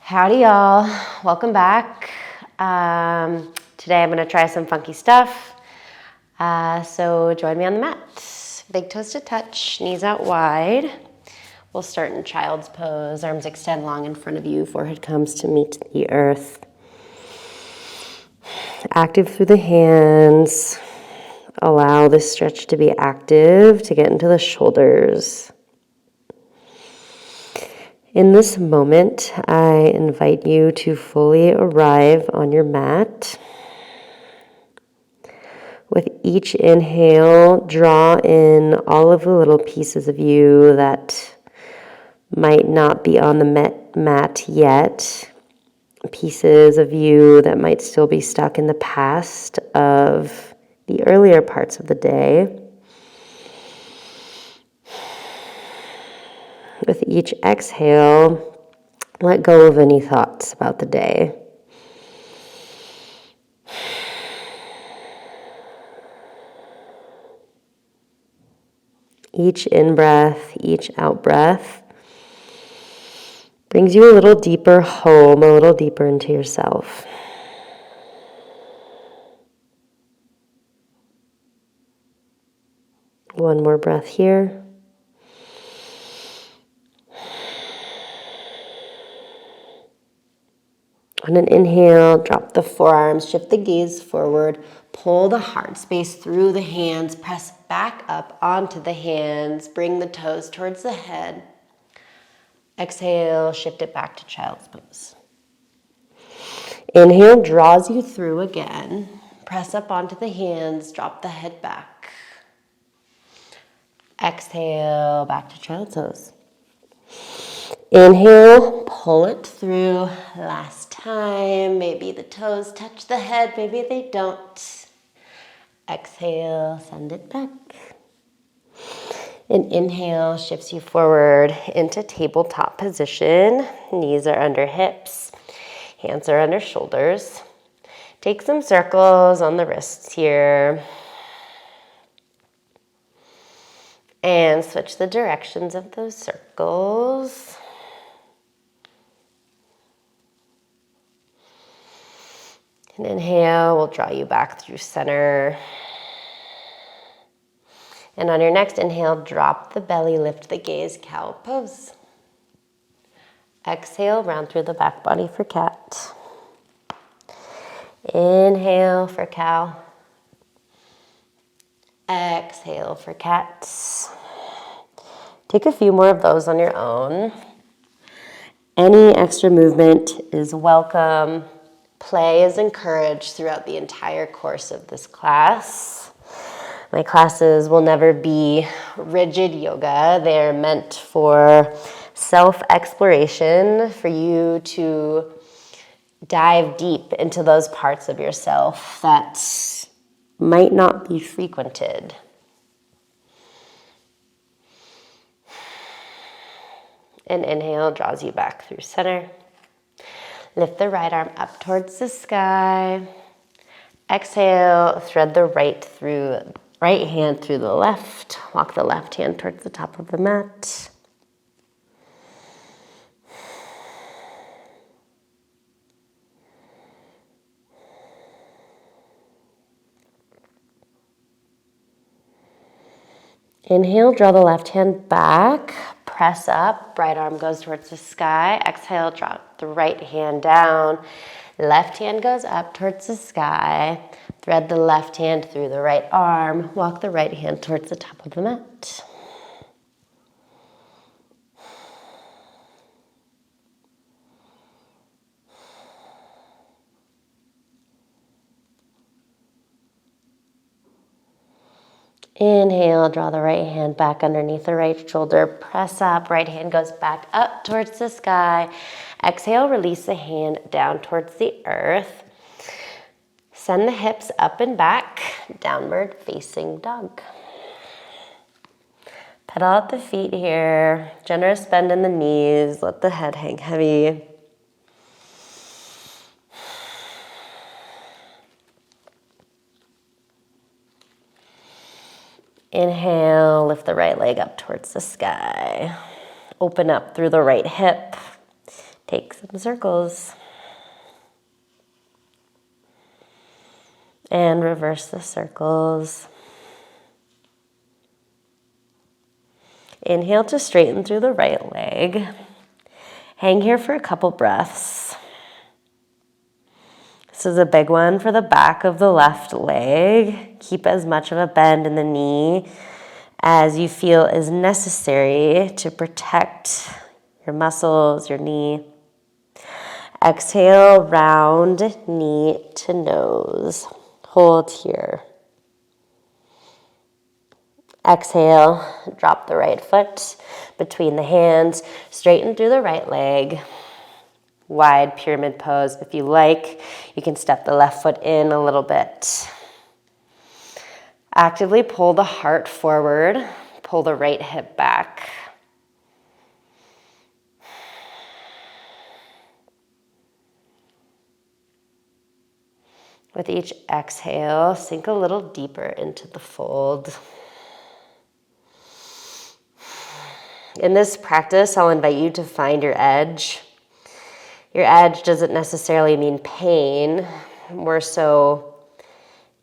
Howdy y'all, welcome back. Today I'm gonna try some funky stuff. So join me on the mat. Big toes to touch, knees out wide. We'll start in child's pose. Arms extend long in front of you, forehead comes to meet the earth. Active through the hands. Allow this stretch to be active to get into the shoulders. In this moment, I invite you to fully arrive on your mat. With each inhale, draw in all of the little pieces of you that might not be on the mat yet. Pieces of you that might still be stuck in the past of the earlier parts of the day. With each exhale, let go of any thoughts about the day. Each in-breath, each out-breath brings you a little deeper home, a little deeper into yourself. One more breath here. On an inhale, drop the forearms, shift the gaze forward, pull the heart space through the hands, press back up onto the hands, bring the toes towards the head. Exhale, shift it back to child's pose. Inhale draws you through again. Press up onto the hands, drop the head back. Exhale, back to child's pose. Inhale, pull it through. Last time, maybe the toes touch the head, maybe they don't. Exhale, send it back. An inhale shifts you forward into tabletop position. Knees are under hips, hands are under shoulders. Take some circles on the wrists here. And switch the directions of those circles. And inhale, we'll draw you back through center. And on your next inhale, drop the belly, lift the gaze, cow pose. Exhale, round through the back body for cat. Inhale for cow. Exhale for cat. Take a few more of those on your own. Any extra movement is welcome. Play is encouraged throughout the entire course of this class. My classes will never be rigid yoga. They're meant for self-exploration, for you to dive deep into those parts of yourself that might not be frequented. An inhale draws you back through center. Lift the right arm up towards the sky. Exhale, thread the right hand through the left. Walk the left hand towards the top of the mat. Inhale, draw the left hand back. Press up, right arm goes towards the sky. Exhale, drop the right hand down. Left hand goes up towards the sky. Thread the left hand through the right arm. Walk the right hand towards the top of the mat. Inhale, draw the right hand back underneath the right shoulder. Press up, right hand goes back up towards the sky. Exhale, release the hand down towards the earth. Send the hips up and back, downward facing dog. Pedal out the feet here. Generous bend in the knees, let the head hang heavy. Inhale, lift the right leg up towards the sky. Open up through the right hip. Take some circles. And reverse the circles. Inhale to straighten through the right leg. Hang here for a couple breaths. This is a big one for the back of the left leg. Keep as much of a bend in the knee as you feel is necessary to protect your muscles, your knee. Exhale, round knee to nose. Hold here. Exhale, drop the right foot between the hands, straighten through the right leg. Wide pyramid pose. If you like, you can step the left foot in a little bit. Actively pull the heart forward, pull the right hip back. With each exhale, sink a little deeper into the fold. In this practice, I'll invite you to find your edge. Your edge doesn't necessarily mean pain, more so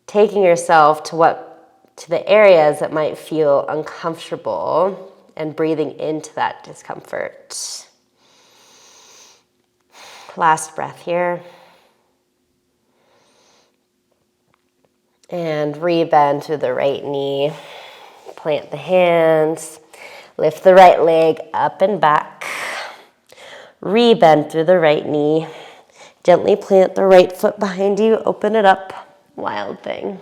taking yourself to the areas that might feel uncomfortable and breathing into that discomfort. Last breath here. And rebend through the right knee. Plant the hands. Lift the right leg up and back. Rebend through the right knee. Gently plant the right foot behind you. Open it up. Wild thing.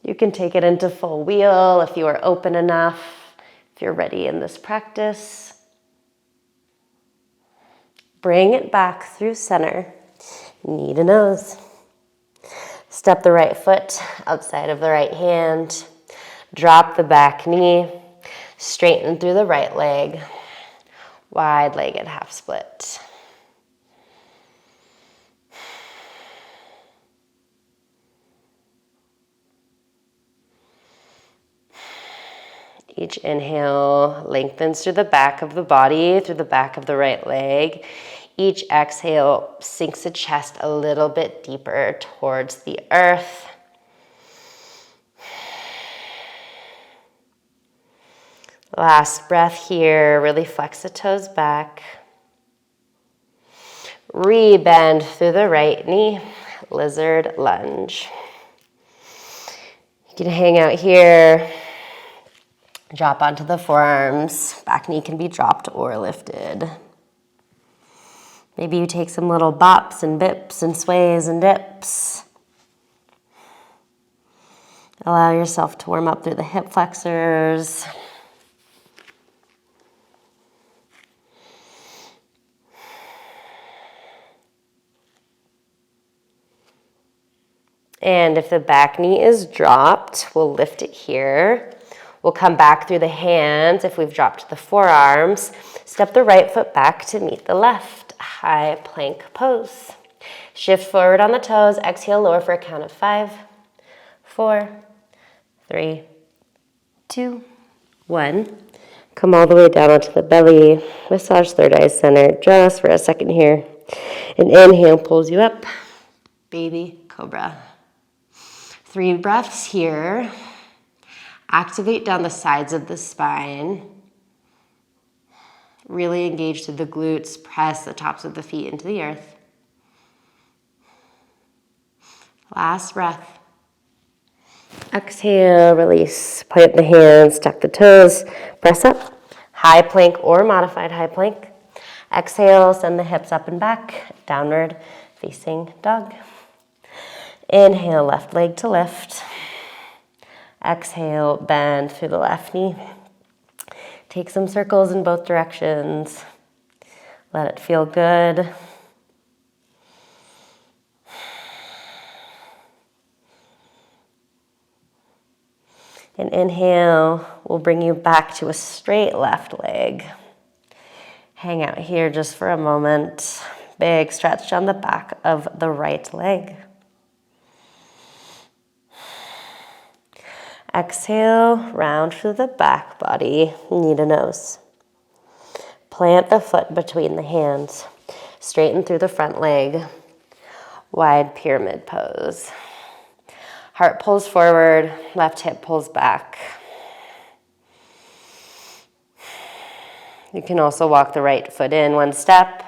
You can take it into full wheel if you are open enough, if you're ready in this practice. Bring it back through center. Knee to nose. Step the right foot outside of the right hand. Drop the back knee. Straighten through the right leg. Wide-legged half split. Each inhale lengthens through the back of the body, through the back of the right leg. Each exhale sinks the chest a little bit deeper towards the earth. Last breath here, really flex the toes back. Rebend through the right knee, lizard lunge. You can hang out here, drop onto the forearms. Back knee can be dropped or lifted. Maybe you take some little bops and bips and sways and dips. Allow yourself to warm up through the hip flexors. And if the back knee is dropped, we'll lift it here. We'll come back through the hands if we've dropped the forearms. Step the right foot back to meet the left. High plank pose. Shift forward on the toes. Exhale, lower for a count of 5, 4, 3, 2, 1. Come all the way down onto the belly. Massage third eye center just for a second here. And inhale pulls you up. Baby cobra. 3 breaths here. Activate down the sides of the spine. Really engage through the glutes. Press the tops of the feet into the earth. Last breath. Exhale, release. Plant the hands, tuck the toes. Press up. High plank or modified high plank. Exhale, send the hips up and back. Downward facing dog. Inhale, left leg to lift. Exhale, bend through the left knee. Take some circles in both directions. Let it feel good. And inhale will bring you back to a straight left leg. Hang out here just for a moment. Big stretch on the back of the right leg. Exhale, round through the back body, knee to nose. Plant the foot between the hands. Straighten through the front leg. Wide pyramid pose. Heart pulls forward, left hip pulls back. You can also walk the right foot in one step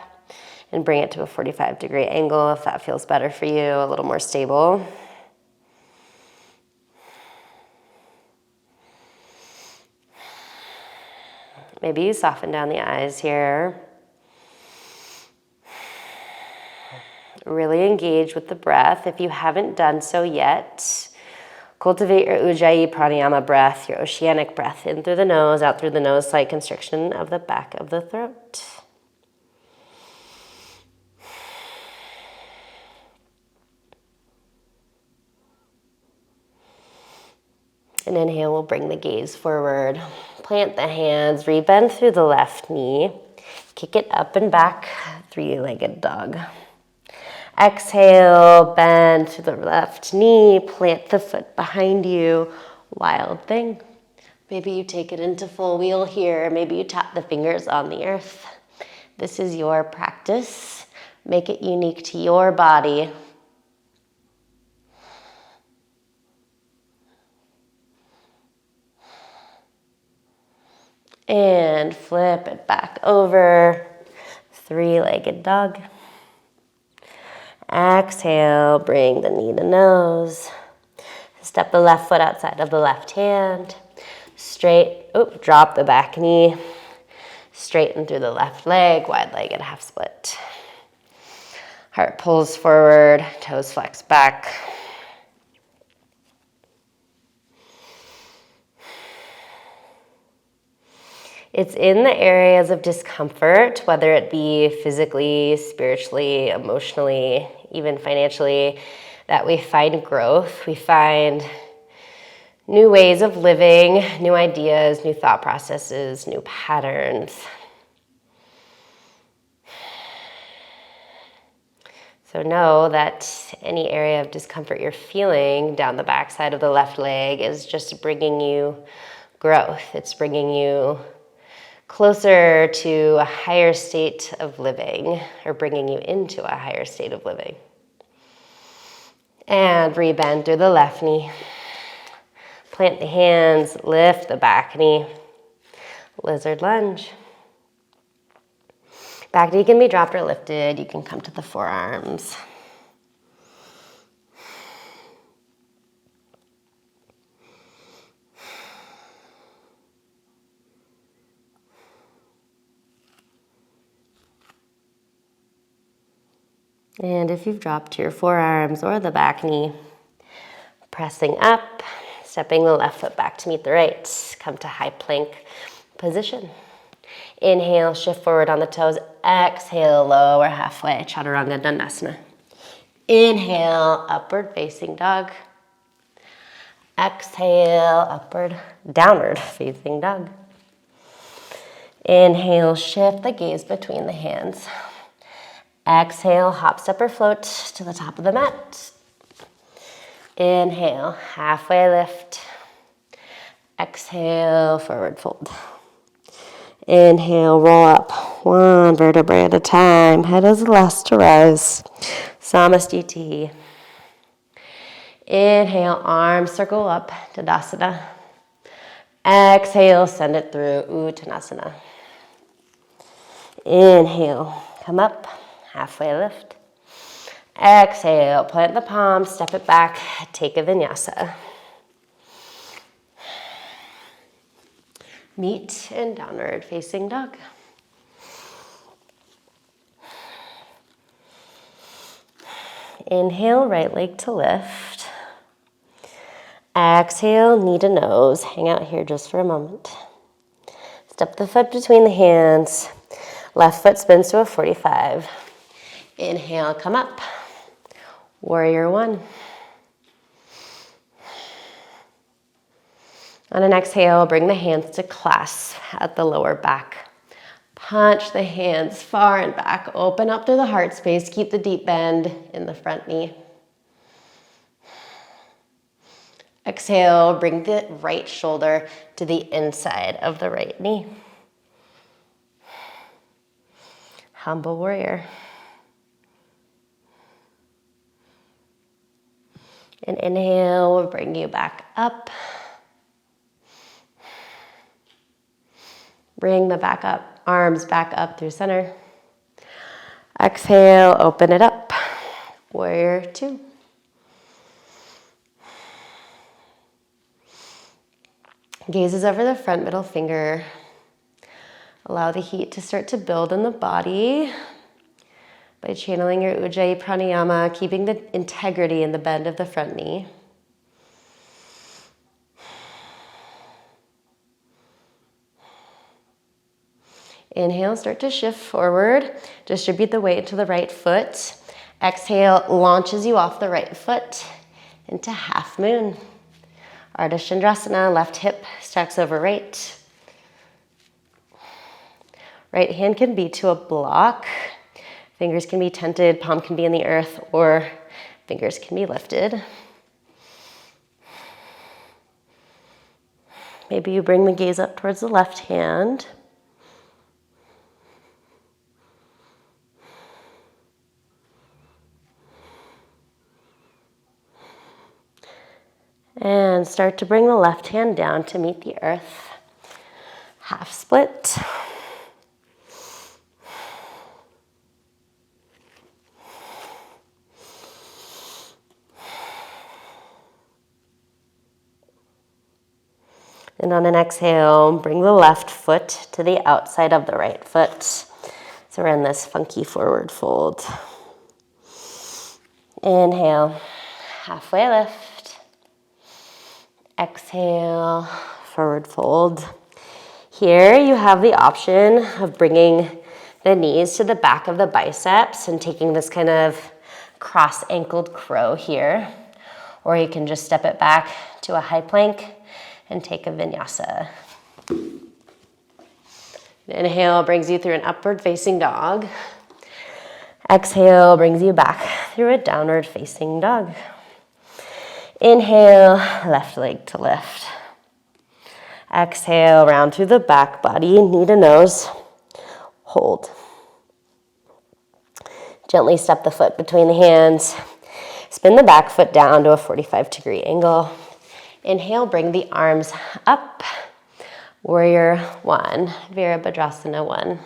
and bring it to a 45-degree angle if that feels better for you, a little more stable. Maybe you soften down the eyes here. Really engage with the breath. If you haven't done so yet, cultivate your Ujjayi pranayama breath, your oceanic breath, in through the nose, out through the nose, slight constriction of the back of the throat. And inhale, we'll bring the gaze forward. Plant the hands, rebend through the left knee. Kick it up and back, three-legged dog. Exhale, bend to the left knee, plant the foot behind you, wild thing. Maybe you take it into full wheel here. Maybe you tap the fingers on the earth. This is your practice. Make it unique to your body. And flip it back over, three-legged dog. Exhale, bring the knee to nose. Step the left foot outside of the left hand. Drop the back knee. Straighten through the left leg, wide-legged half split. Heart pulls forward, toes flex back. It's in the areas of discomfort, whether it be physically, spiritually, emotionally, even financially, that we find growth. We find new ways of living, new ideas, new thought processes, new patterns. So know that any area of discomfort you're feeling down the backside of the left leg is just bringing you growth. It's bringing you closer to a higher state of living, or bringing you into a higher state of living. And rebend through the left knee. Plant the hands, lift the back knee. Lizard lunge. Back knee can be dropped or lifted. You can come to the forearms. And if you've dropped to your forearms or the back knee, pressing up, stepping the left foot back to meet the right. Come to high plank position. Inhale, shift forward on the toes. Exhale, lower halfway, Chaturanga Dandasana. Inhale, upward facing dog. Exhale, downward facing dog. Inhale, shift the gaze between the hands. Exhale, hop, step, or float to the top of the mat. Inhale, halfway lift. Exhale, forward fold. Inhale, roll up, one vertebrae at a time. Head is the last to rise. Samastiti. Inhale, arms circle up, Tadasana. Exhale, send it through, Uttanasana. Inhale, come up, halfway lift. Exhale, plant the palms, step it back, take a vinyasa. Meet in downward facing dog. Inhale, right leg to lift. Exhale, knee to nose. Hang out here just for a moment. Step the foot between the hands. Left foot spins to a 45. Inhale, come up. Warrior one. On an exhale, bring the hands to clasp at the lower back. Punch the hands far and back. Open up through the heart space. Keep the deep bend in the front knee. Exhale, bring the right shoulder to the inside of the right knee. Humble warrior. And inhale will bring you back up. Bring the back up, arms back up through center. Exhale, open it up. Warrior two. Gazes over the front middle finger. Allow the heat to start to build in the body by channeling your Ujjayi pranayama, keeping the integrity in the bend of the front knee. Inhale, start to shift forward. Distribute the weight to the right foot. Exhale, launches you off the right foot into half moon. Ardha Chandrasana, left hip stacks over right. Right hand can be to a block. Fingers can be tented, palm can be in the earth, or fingers can be lifted. Maybe you bring the gaze up towards the left hand. And start to bring the left hand down to meet the earth. Half split. And on an exhale, bring the left foot to the outside of the right foot. So we're in this funky forward fold. Inhale, halfway lift. Exhale, forward fold. Here you have the option of bringing the knees to the back of the biceps and taking this kind of cross-ankled crow here. Or you can just step it back to a high plank and take a vinyasa. Inhale brings you through an upward facing dog. Exhale brings you back through a downward facing dog. Inhale, left leg to lift. Exhale, round through the back body, knee to nose. Hold. Gently step the foot between the hands. Spin the back foot down to a 45-degree angle. Inhale, bring the arms up. Warrior one, Virabhadrasana one.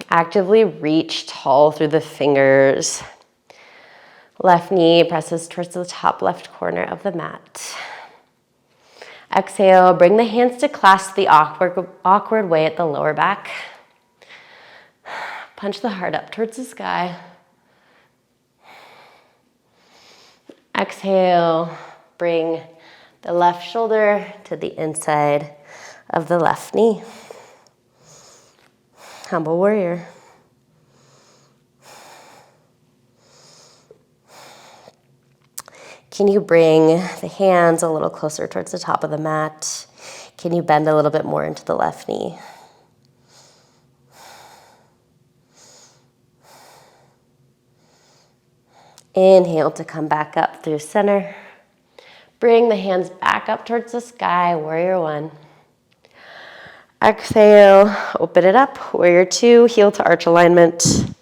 Actively reach tall through the fingers. Left knee presses towards the top left corner of the mat. Exhale, bring the hands to clasp the awkward way at the lower back. Punch the heart up towards the sky. Exhale, bring the left shoulder to the inside of the left knee. Humble warrior. Can you bring the hands a little closer towards the top of the mat? Can you bend a little bit more into the left knee? Inhale to come back up through center. Bring the hands back up towards the sky, warrior one. Exhale, open it up, warrior two, heel to arch alignment.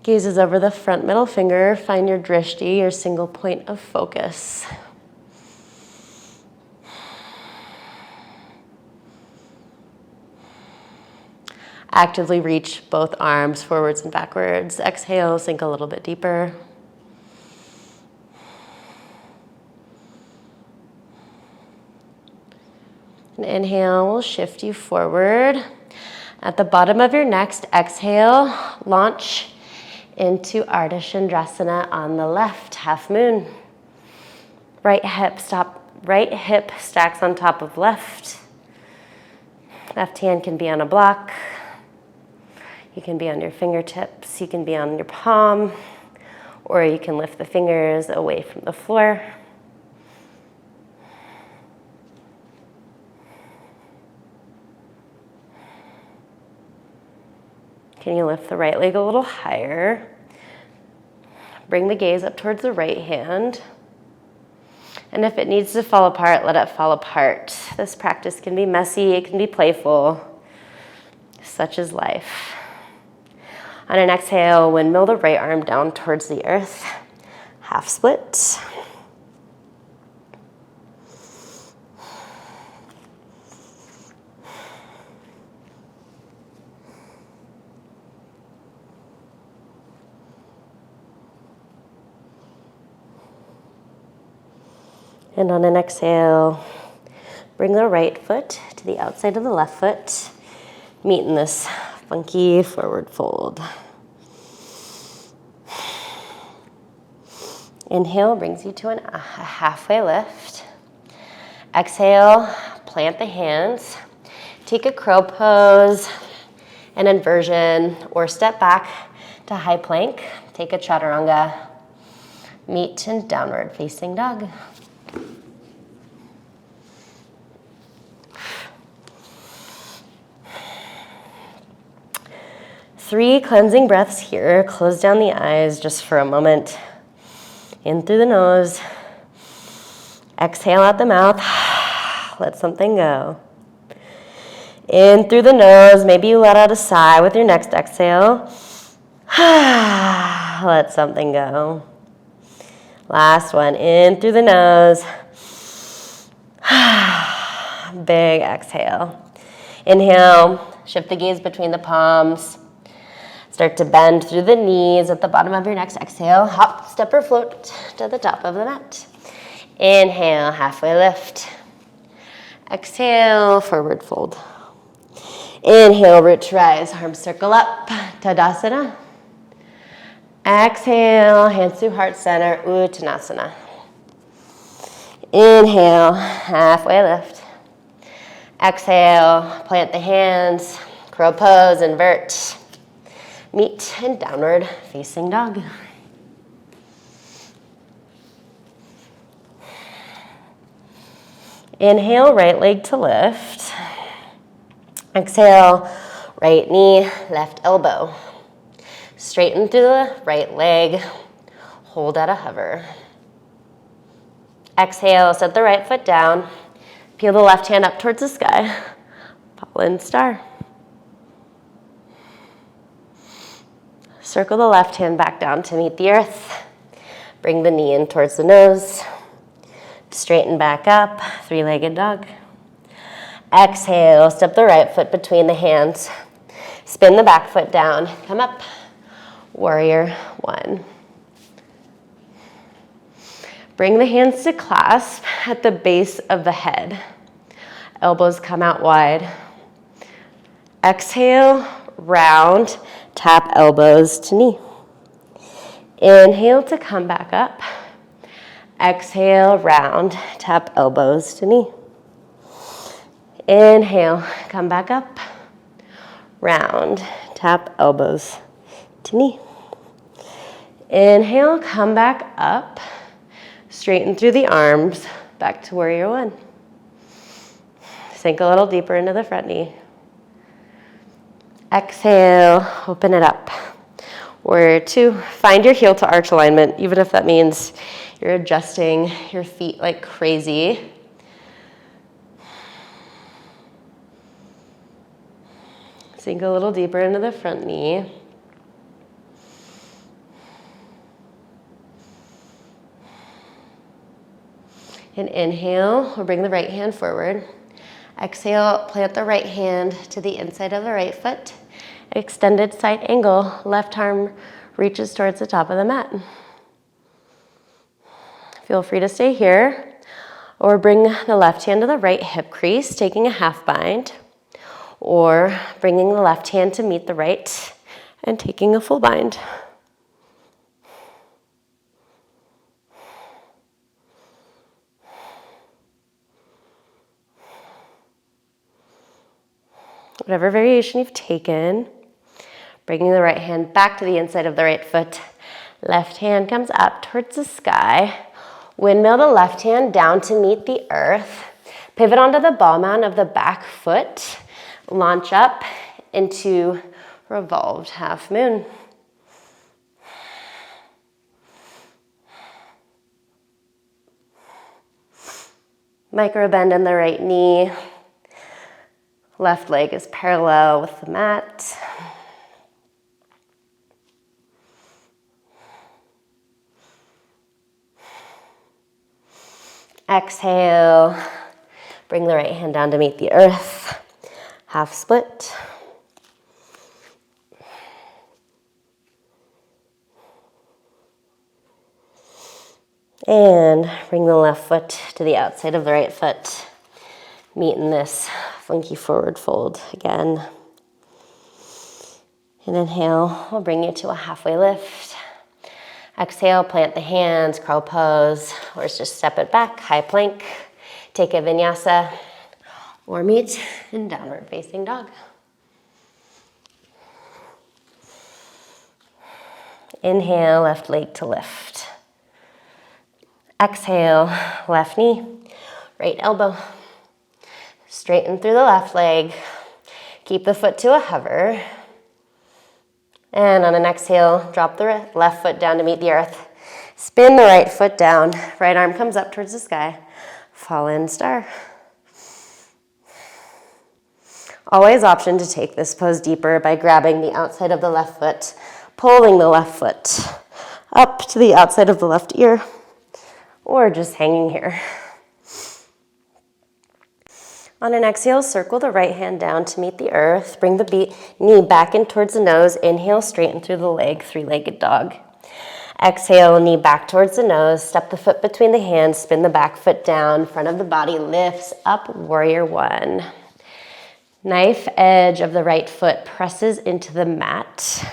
Gazes over the front middle finger, find your drishti, your single point of focus. Actively reach both arms forwards and backwards. Exhale, sink a little bit deeper. And inhale will shift you forward. At the bottom of your next exhale, launch into Ardha Chandrasana on the left, half moon. Right hip stacks on top of left. Left hand can be on a block. You can be on your fingertips, you can be on your palm, or you can lift the fingers away from the floor. Can you lift the right leg a little higher? Bring the gaze up towards the right hand. And if it needs to fall apart, let it fall apart. This practice can be messy, it can be playful. Such is life. On an exhale, windmill the right arm down towards the earth. Half split. And on an exhale, bring the right foot to the outside of the left foot. Meet in this funky forward fold. Inhale brings you to a halfway lift. Exhale, plant the hands. Take a crow pose, an inversion, or step back to high plank. Take a chaturanga. Meet in downward facing dog. Three cleansing breaths here. Close down the eyes just for a moment. In through the nose. Exhale out the mouth. Let something go. In through the nose. Maybe you let out a sigh with your next exhale. Let something go. Last one. In through the nose. Big exhale. Inhale. Shift the gaze between the palms. Start to bend through the knees at the bottom of your next exhale. Hop, step, or float to the top of the mat. Inhale, halfway lift. Exhale, forward fold. Inhale, root to rise. Arms circle up, Tadasana. Exhale, hands to heart center, Uttanasana. Inhale, halfway lift. Exhale, plant the hands, crow pose, invert. Meet in downward facing dog. Inhale, right leg to lift. Exhale, right knee, left elbow. Straighten through the right leg. Hold at a hover. Exhale, set the right foot down. Peel the left hand up towards the sky. Fallen star. Circle the left hand back down to meet the earth. Bring the knee in towards the nose. Straighten back up, three-legged dog. Exhale, step the right foot between the hands. Spin the back foot down, come up. Warrior one. Bring the hands to clasp at the base of the head. Elbows come out wide. Exhale, round. Tap elbows to knee. Inhale to come back up. Exhale, round. Tap elbows to knee. Inhale, come back up. Round. Tap elbows to knee. Inhale, come back up. Straighten through the arms. Back to warrior one. Sink a little deeper into the front knee. Exhale, open it up. Warrior two, find your heel to arch alignment, even if that means you're adjusting your feet like crazy. Sink a little deeper into the front knee. And inhale, we'll bring the right hand forward. Exhale, plant the right hand to the inside of the right foot. Extended side angle, left arm reaches towards the top of the mat. Feel free to stay here or bring the left hand to the right hip crease, taking a half bind, or bringing the left hand to meet the right and taking a full bind. Whatever variation you've taken, bringing the right hand back to the inside of the right foot. Left hand comes up towards the sky. Windmill the left hand down to meet the earth. Pivot onto the ball mound of the back foot. Launch up into revolved half moon. Micro bend in the right knee. Left leg is parallel with the mat. Exhale, bring the right hand down to meet the earth. Half split. And bring the left foot to the outside of the right foot. Meet in this funky forward fold again. And inhale, we'll bring you to a halfway lift. Exhale, plant the hands, crow pose, or just step it back, high plank. Take a vinyasa, or meet in downward facing dog. Inhale, left leg to lift. Exhale, left knee, right elbow. Straighten through the left leg. Keep the foot to a hover. And on an exhale, drop the left foot down to meet the earth. Spin the right foot down. Right arm comes up towards the sky. Fall in star. Always option to take this pose deeper by grabbing the outside of the left foot, pulling the left foot up to the outside of the left ear, or just hanging here. On an exhale, circle the right hand down to meet the earth. Bring the knee back in towards the nose. Inhale, straighten through the leg, three-legged dog. Exhale, knee back towards the nose. Step the foot between the hands. Spin the back foot down. Front of the body lifts up, warrior one. Knife edge of the right foot presses into the mat.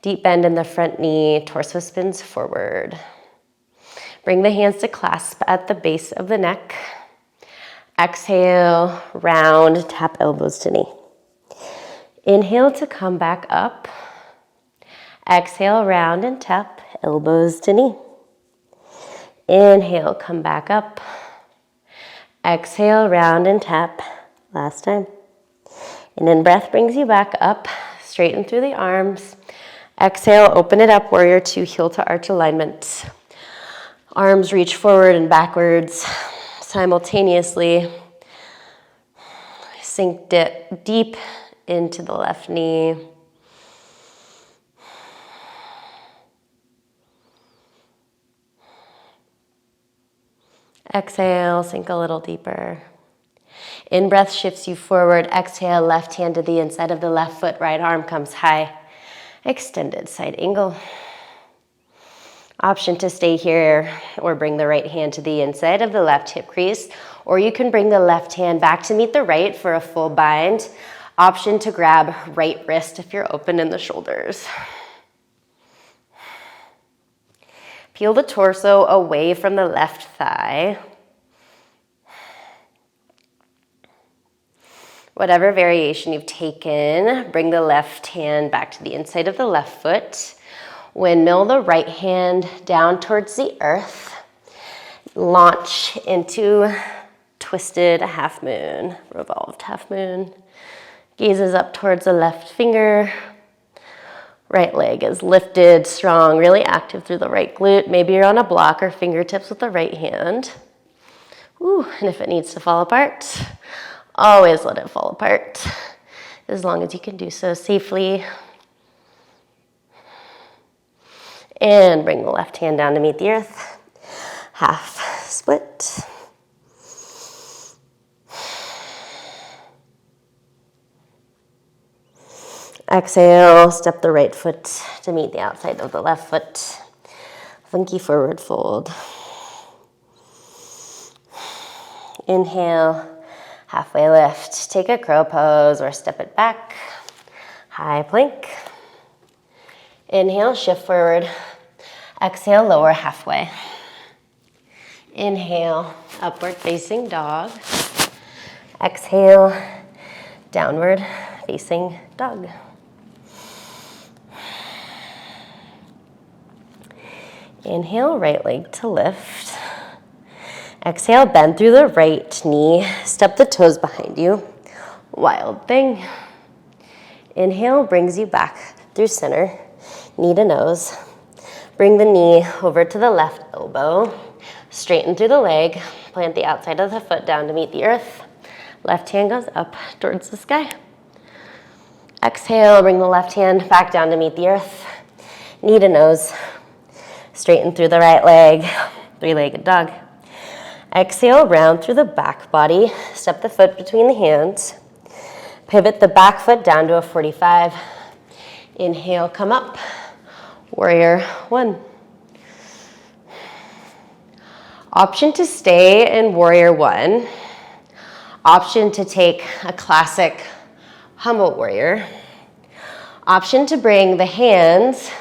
Deep bend in the front knee. Torso spins forward. Bring the hands to clasp at the base of the neck. Exhale, round, tap elbows to knee. Inhale to come back up. Exhale, round and tap elbows to knee. Inhale, come back up. Exhale, round and tap. Last time. And then breath brings you back up. Straighten through the arms. Exhale, open it up, warrior two, heel to arch alignment. Arms reach forward and backwards. Simultaneously, sink deep into the left knee. Exhale, sink a little deeper. In-breath shifts you forward. Exhale, left hand to the inside of the left foot. Right arm comes high. Extended side angle. Option to stay here or bring the right hand to the inside of the left hip crease, or you can bring the left hand back to meet the right for a full bind. Option to grab right wrist if you're open in the shoulders. Peel the torso away from the left thigh. Whatever variation you've taken, bring the left hand back to the inside of the left foot. Windmill the right hand down towards the earth. Launch into twisted half moon, revolved half moon. Gazes up towards the left finger. Right leg is lifted, strong, really active through the right glute. Maybe you're on a block or fingertips with the right hand. Ooh, and if it needs to fall apart, always let it fall apart, as long as you can do so safely. And bring the left hand down to meet the earth. Half split. Exhale, step the right foot to meet the outside of the left foot. Funky forward fold. Inhale, halfway lift. Take a crow pose or step it back. High plank. Inhale, shift forward. Exhale, lower halfway. Inhale, upward facing dog. Exhale, downward facing dog. Inhale, right leg to lift. Exhale, bend through the right knee. Step the toes behind you. Wild thing. Inhale brings you back through center. Knee to nose. Bring the knee over to the left elbow. Straighten through the leg. Plant the outside of the foot down to meet the earth. Left hand goes up towards the sky. Exhale, bring the left hand back down to meet the earth. Knee to nose. Straighten through the right leg. Three-legged dog. Exhale, round through the back body. Step the foot between the hands. Pivot the back foot down to a 45. Inhale, come up. Warrior one. Option to stay in warrior one. Option to take a classic humble warrior. Option to bring the hands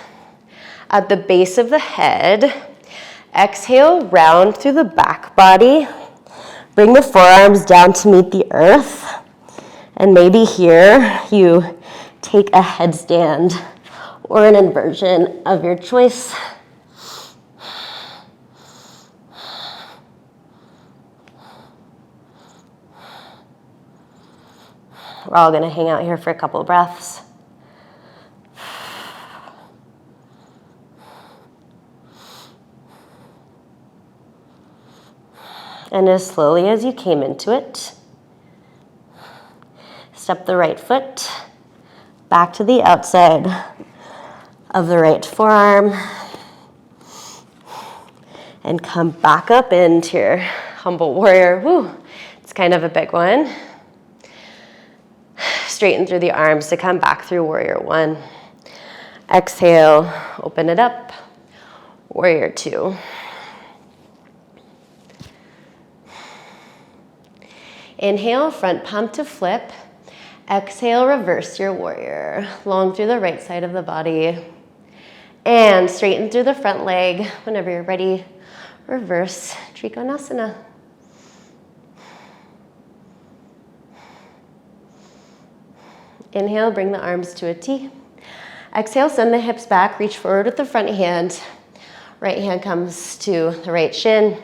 at the base of the head. Exhale, round through the back body. Bring the forearms down to meet the earth. And maybe here you take a headstand or an inversion of your choice. We're all gonna hang out here for a couple of breaths. And as slowly as you came into it, step the right foot back to the outside of the right forearm and come back up into your humble warrior. Woo, it's kind of a big one. Straighten through the arms to come back through warrior one. Exhale, open it up, warrior two. Inhale, front pump to flip. Exhale, reverse your warrior. Long through the right side of the body. And straighten through the front leg. Whenever you're ready, reverse Trikonasana. Inhale, bring the arms to a T. Exhale, send the hips back. Reach forward with the front hand. Right hand comes to the right shin,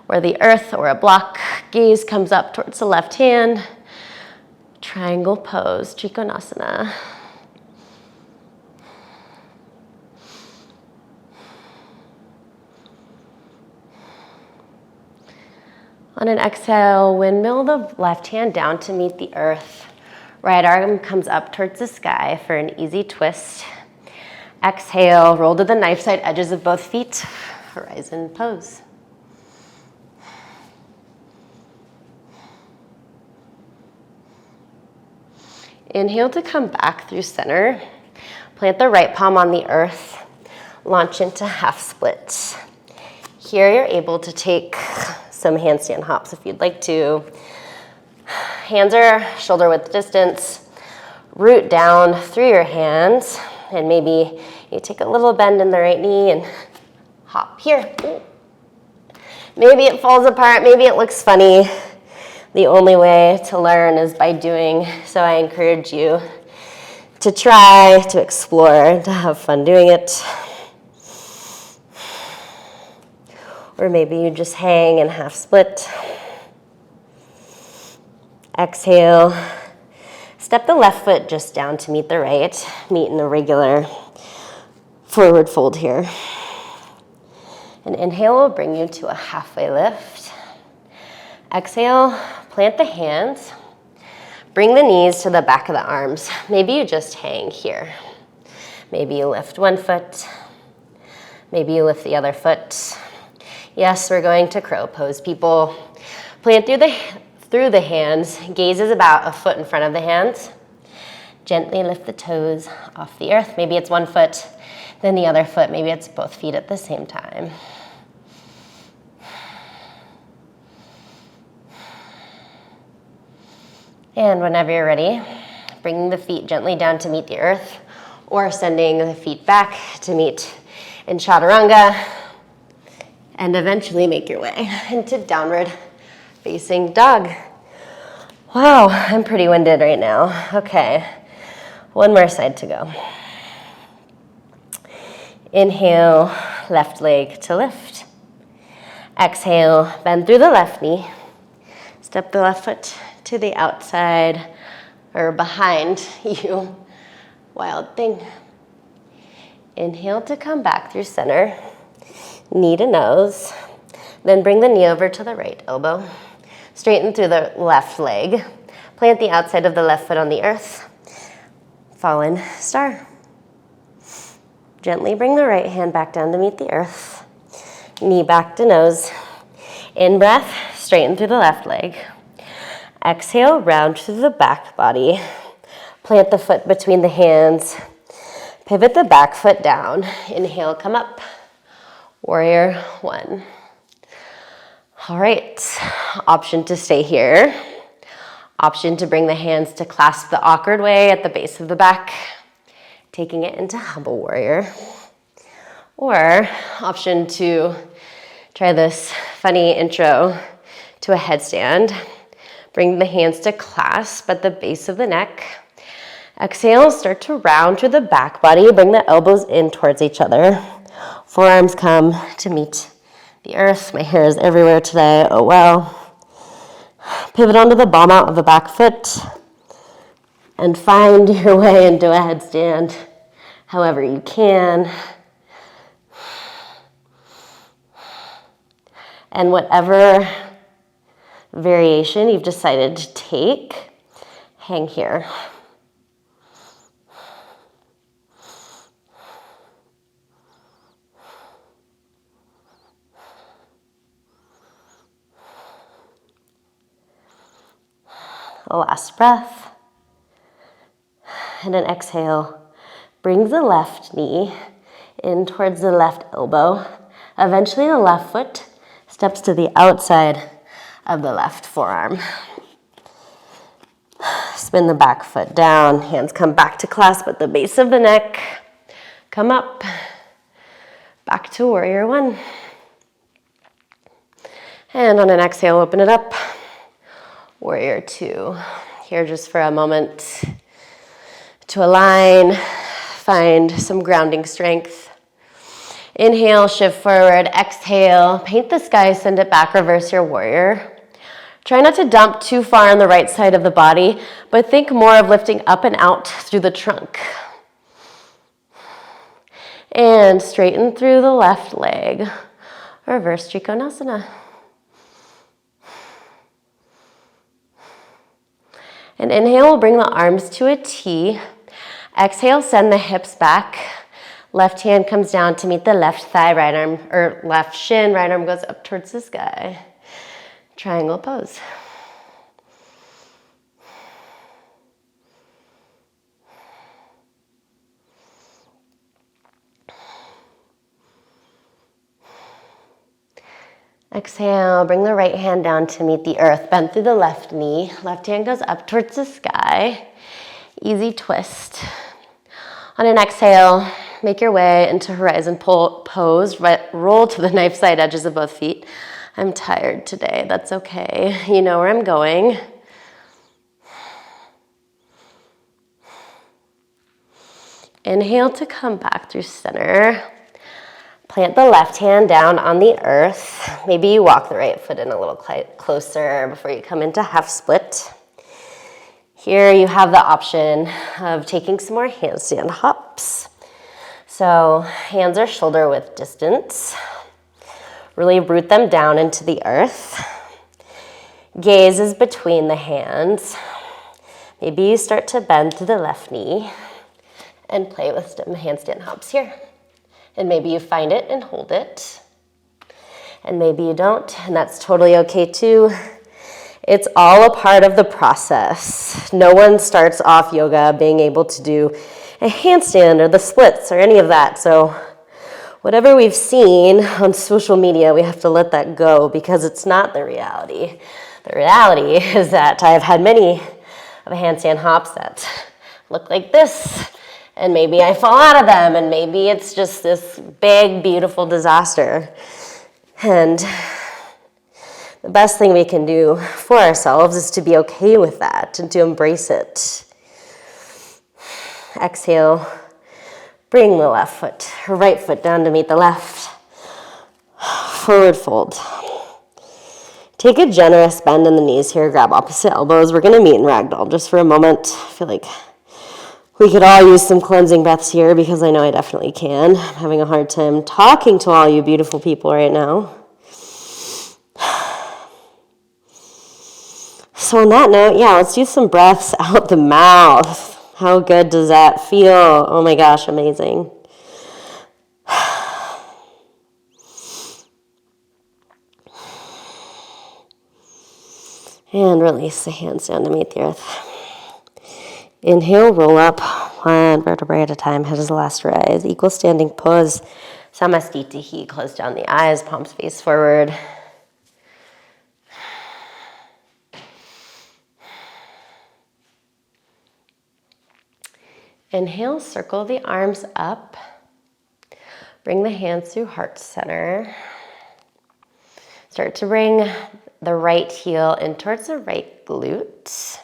where the earth or a block. Gaze comes up towards the left hand. Triangle pose, Trikonasana. On an exhale, windmill the left hand down to meet the earth. Right arm comes up towards the sky for an easy twist. Exhale, roll to the knife side edges of both feet. Horizon pose. Inhale to come back through center. Plant the right palm on the earth. Launch into half split. Here you're able to take some handstand hops if you'd like to. Hands are shoulder width distance. Root down through your hands. And maybe you take a little bend in the right knee and hop here. Maybe it falls apart, maybe it looks funny. The only way to learn is by doing, so I encourage you to try, to explore, to have fun doing it. Or maybe you just hang and half split. Exhale. Step the left foot just down to meet the right. Meet in a regular forward fold here. And inhale will bring you to a halfway lift. Exhale, plant the hands. Bring the knees to the back of the arms. Maybe you just hang here. Maybe you lift one foot. Maybe you lift the other foot. Yes, we're going to crow pose, people. Plant through the hands. Gaze is about a foot in front of the hands. Gently lift the toes off the earth. Maybe it's one foot, then the other foot. Maybe it's both feet at the same time. And whenever you're ready, bring the feet gently down to meet the earth, or sending the feet back to meet in chaturanga, and eventually make your way into downward facing dog. Wow, I'm pretty winded right now. Okay, one more side to go. Inhale, left leg to lift. Exhale, bend through the left knee. Step the left foot to the outside or behind you. Wild thing. Inhale to come back through center. Knee to nose. Then bring the knee over to the right elbow. Straighten through the left leg. Plant the outside of the left foot on the earth. Fallen star. Gently bring the right hand back down to meet the earth. Knee back to nose. In breath, straighten through the left leg. Exhale, round through the back body. Plant the foot between the hands. Pivot the back foot down. Inhale, come up. Warrior one. All right, option to stay here. Option to bring the hands to clasp the awkward way at the base of the back, taking it into humble warrior. Or option to try this funny intro to a headstand. Bring the hands to clasp at the base of the neck. Exhale, start to round through the back body. Bring the elbows in towards each other. Forearms come to meet the earth. My hair is everywhere today. Oh well. Pivot onto the ball mount of the back foot and find your way into a headstand however you can. And whatever variation you've decided to take, hang here. Last breath. And an exhale. Bring the left knee in towards the left elbow. Eventually the left foot steps to the outside of the left forearm. Spin the back foot down. Hands come back to clasp at the base of the neck. Come up. Back to warrior one. And on an exhale, open it up. Warrior two. Here just for a moment to align, find some grounding strength. Inhale, shift forward. Exhale, paint the sky, send it back, reverse your warrior. Try not to dump too far on the right side of the body, but think more of lifting up and out through the trunk. And straighten through the left leg. Reverse Trikonasana. And inhale, we'll bring the arms to a T. Exhale, send the hips back. Left hand comes down to meet the left thigh, right arm, or left shin, right arm goes up towards the sky. Triangle pose. Exhale, bring the right hand down to meet the earth. Bend through the left knee. Left hand goes up towards the sky. Easy twist. On an exhale, make your way into horizon pose. Roll to the knife side edges of both feet. I'm tired today. That's okay. You know where I'm going. Inhale to come back through center. Plant the left hand down on the earth. Maybe you walk the right foot in a little closer before you come into half split. Here you have the option of taking some more handstand hops. So hands are shoulder width distance. Really root them down into the earth. Gaze is between the hands. Maybe you start to bend to the left knee and play with some handstand hops here. And maybe you find it and hold it. And maybe you don't, and that's totally okay too. It's all a part of the process. No one starts off yoga being able to do a handstand or the splits or any of that. So whatever we've seen on social media, we have to let that go because it's not the reality. The reality is that I've had many of handstand hops that look like this. And maybe I fall out of them, and maybe it's just this big, beautiful disaster. And the best thing we can do for ourselves is to be okay with that and to embrace it. Exhale, bring the left foot, right foot down to meet the left. Forward fold. Take a generous bend in the knees here, grab opposite elbows. We're gonna meet in ragdoll just for a moment. I feel like we could all use some cleansing breaths here because I know I definitely can. I'm having a hard time talking to all you beautiful people right now. So on that note, yeah, let's do some breaths out the mouth. How good does that feel? Oh my gosh, amazing. And release the hands down to meet the earth. Inhale, roll up, one vertebrae at a time, head is the last rise. Equal standing pose, Samastitihi, close down the eyes, palms face forward. Inhale, circle the arms up. Bring the hands through heart center. Start to bring the right heel in towards the right glute.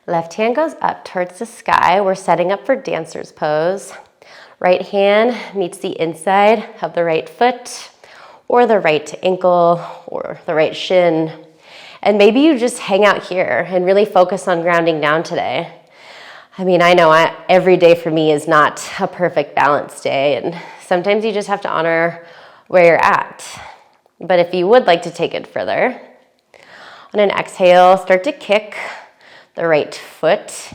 Left hand goes up towards the sky. We're setting up for dancer's pose. Right hand meets the inside of the right foot or the right ankle or the right shin. And maybe you just hang out here and really focus on grounding down today. I mean, I know every day for me is not a perfect balanced day, and sometimes you just have to honor where you're at. But if you would like to take it further, on an exhale, start to kick the right foot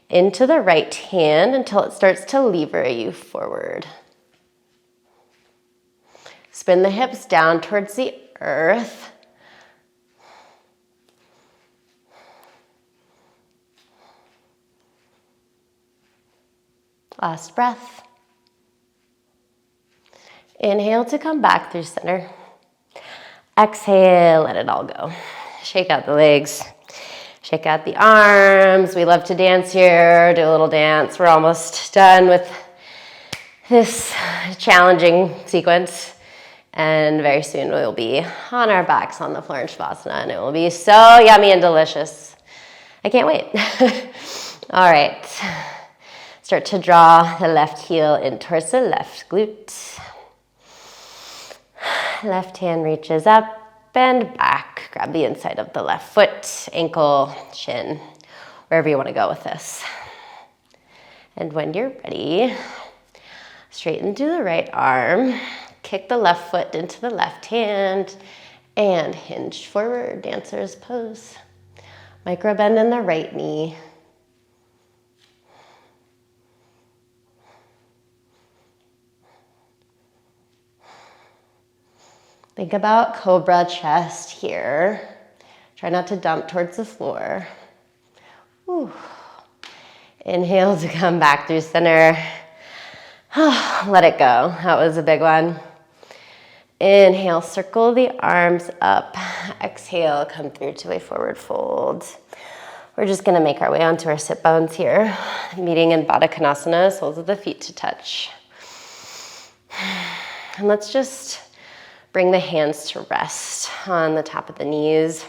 into the right hand until it starts to lever you forward. Spin the hips down towards the earth. Last breath. Inhale to come back through center. Exhale, let it all go. Shake out the legs. Shake out the arms. We love to dance here. Do a little dance. We're almost done with this challenging sequence. And very soon we'll be on our backs on the floor in Shavasana, and it will be so yummy and delicious. I can't wait. All right. Start to draw the left heel in towards the left glute. Left hand reaches up and back. Grab the inside of the left foot, ankle, shin, wherever you want to go with this. And when you're ready, straighten through the right arm. Kick the left foot into the left hand and hinge forward, dancer's pose. Micro bend in the right knee. Think about cobra chest here. Try not to dump towards the floor. Whew. Inhale to come back through center. Let it go. That was a big one. Inhale, circle the arms up. Exhale, come through to a forward fold. We're just gonna make our way onto our sit bones here. Meeting in Baddha Konasana, soles of the feet to touch. And let's just bring the hands to rest on the top of the knees,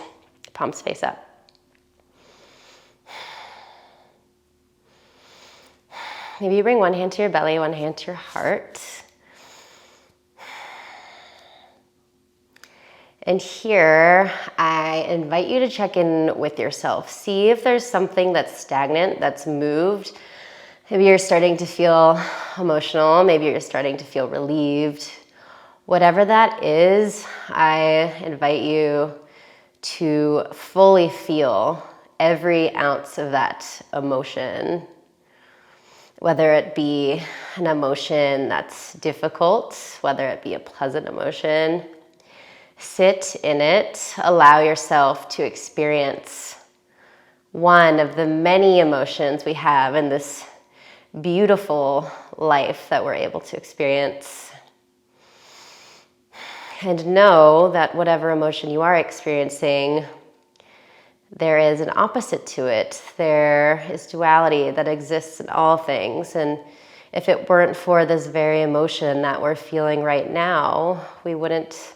palms face up. Maybe you bring one hand to your belly, one hand to your heart. And here, I invite you to check in with yourself. See if there's something that's stagnant, that's moved. Maybe you're starting to feel emotional. Maybe you're starting to feel relieved. Whatever that is, I invite you to fully feel every ounce of that emotion. Whether it be an emotion that's difficult, whether it be a pleasant emotion, sit in it. Allow yourself to experience one of the many emotions we have in this beautiful life that we're able to experience. And know that whatever emotion you are experiencing, there is an opposite to it. There is duality that exists in all things. And if it weren't for this very emotion that we're feeling right now, we wouldn't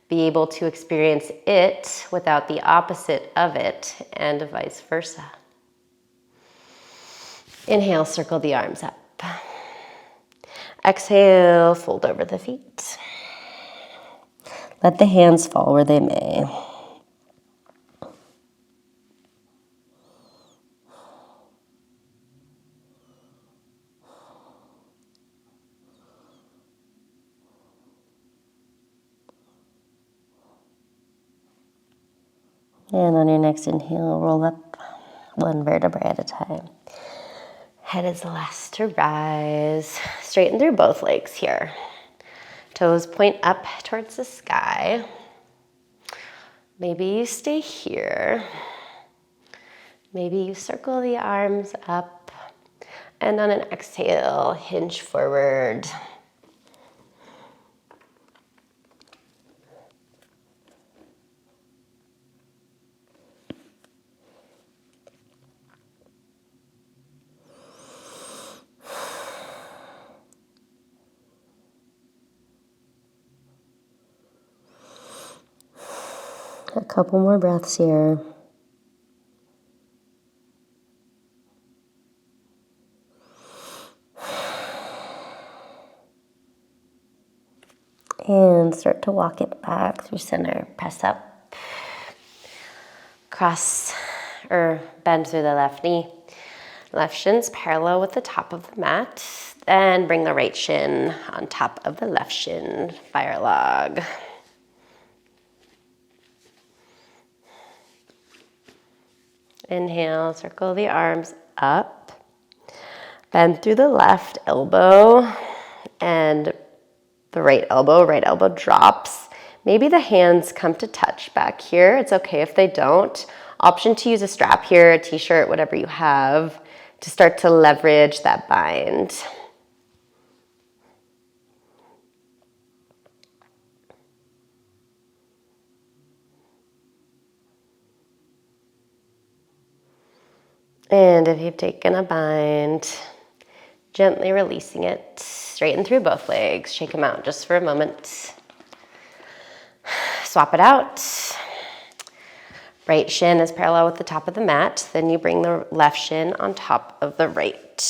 be able to experience it without the opposite of it, and vice versa. Inhale, circle the arms up. Exhale, fold over the feet. Let the hands fall where they may. And on your next inhale, roll up one vertebrae at a time. Head is last to rise. Straighten through both legs here. Toes point up towards the sky. Maybe you stay here. Maybe you circle the arms up. And on an exhale, hinge forward. A couple more breaths here. And start to walk it back through center. Press up. Cross or bend through the left knee. Left shin's parallel with the top of the mat. Then bring the right shin on top of the left shin. Fire log. Inhale, circle the arms up. Bend through the left elbow and the right elbow drops. Maybe the hands come to touch back here. It's okay if they don't. Option to use a strap here, a t-shirt, whatever you have, to start to leverage that bind. And if you've taken a bind, gently releasing it, straighten through both legs, shake them out just for a moment. Swap it out. Right shin is parallel with the top of the mat. Then you bring the left shin on top of the right.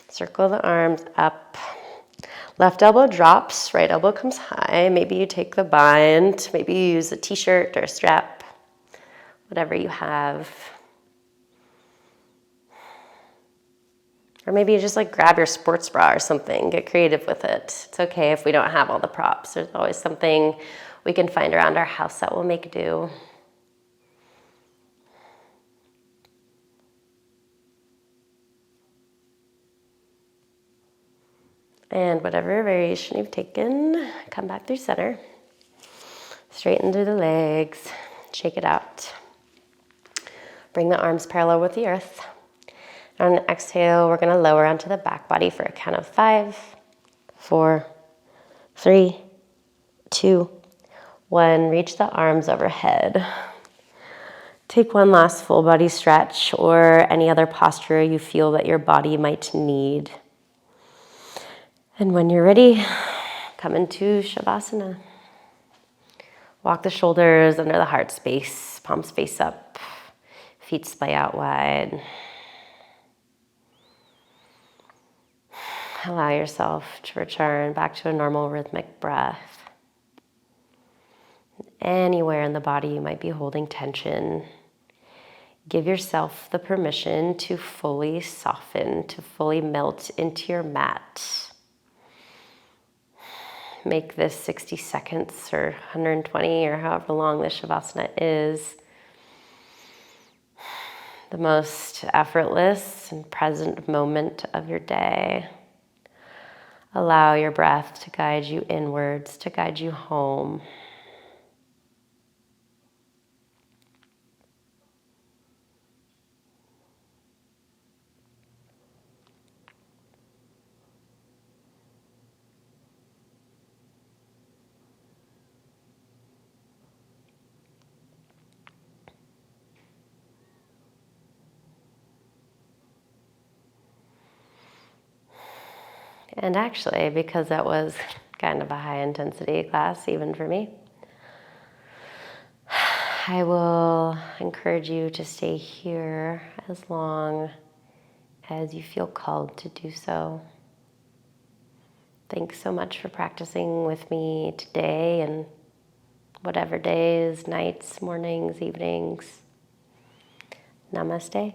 Circle the arms up. Left elbow drops, right elbow comes high. Maybe you take the bind. Maybe you use a t-shirt or a strap, whatever you have. Or maybe you just like grab your sports bra or something, get creative with it. It's okay if we don't have all the props. There's always something we can find around our house that will make do. And whatever variation you've taken, come back through center. Straighten through the legs, shake it out. Bring the arms parallel with the earth. On an exhale, we're gonna lower onto the back body for a count of 5, 4, 3, 2, 1. Reach the arms overhead. Take one last full body stretch or any other posture you feel that your body might need. And when you're ready, come into Shavasana. Walk the shoulders under the heart space, palms face up, feet splay out wide. Allow yourself to return back to a normal rhythmic breath. Anywhere in the body you might be holding tension, give yourself the permission to fully soften, to fully melt into your mat. Make this 60 seconds or 120 or however long this Shavasana is the most effortless and present moment of your day. Allow your breath to guide you inwards, to guide you home. And actually, because that was kind of a high intensity class, even for me, I will encourage you to stay here as long as you feel called to do so. Thanks so much for practicing with me today and whatever days, nights, mornings, evenings. Namaste.